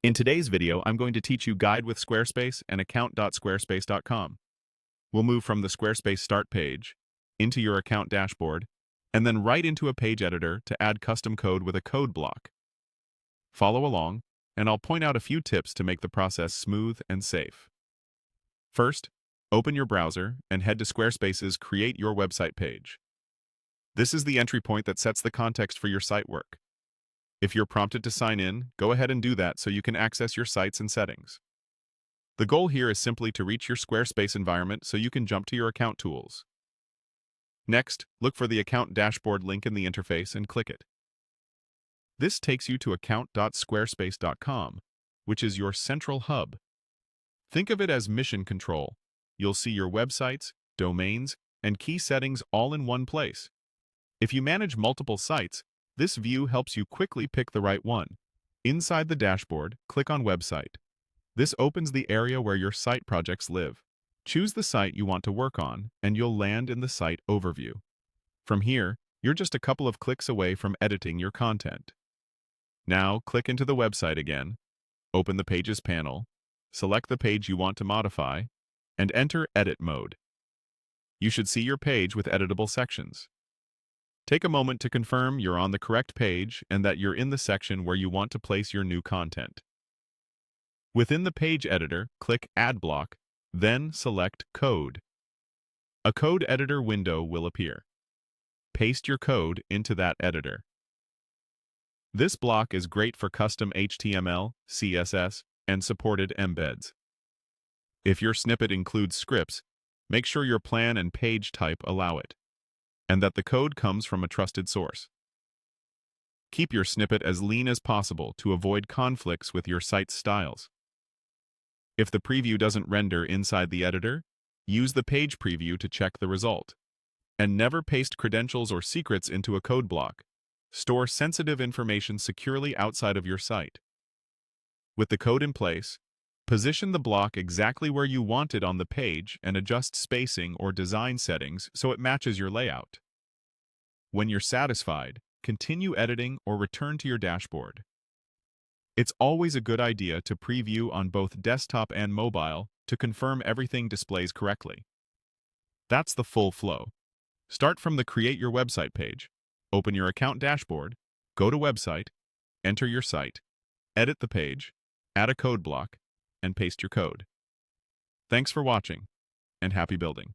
In today's video, I'm going to teach you Guide with Squarespace and account.squarespace.com. We'll move from the Squarespace start page into your account dashboard and then right into a page editor to add custom code with a code block. Follow along, and I'll point out a few tips to make the process smooth and safe. First, open your browser and head to Squarespace's Create Your Website page. This is the entry point that sets the context for your site work. If you're prompted to sign in, go ahead and do that so you can access your sites and settings. The goal here is simply to reach your Squarespace environment so you can jump to your account tools. Next, look for the Account Dashboard link in the interface and click it. This takes you to account.squarespace.com, which is your central hub. Think of it as mission control. You'll see your websites, domains, and key settings all in one place. If you manage multiple sites, this view helps you quickly pick the right one. Inside the dashboard, click on Website. This opens the area where your site projects live. Choose the site you want to work on, and you'll land in the Site Overview. From here, you're just a couple of clicks away from editing your content. Now, click into the website again, open the Pages panel, select the page you want to modify, and enter Edit mode. You should see your page with editable sections. Take a moment to confirm you're on the correct page and that you're in the section where you want to place your new content. Within the page editor, click Add Block, then select Code. A code editor window will appear. Paste your code into that editor. This block is great for custom HTML, CSS, and supported embeds. If your snippet includes scripts, make sure your plan and page type allow it, and that the code comes from a trusted source. Keep your snippet as lean as possible to avoid conflicts with your site's styles. If the preview doesn't render inside the editor, use the page preview to check the result. And never paste credentials or secrets into a code block. Store sensitive information securely outside of your site. With the code in place, position the block exactly where you want it on the page and adjust spacing or design settings so it matches your layout. When you're satisfied, continue editing or return to your dashboard. It's always a good idea to preview on both desktop and mobile to confirm everything displays correctly. That's the full flow. Start from the Create Your Website page, open your account dashboard, go to Website, enter your site, edit the page, add a code block, and paste your code. Thanks for watching, and happy building.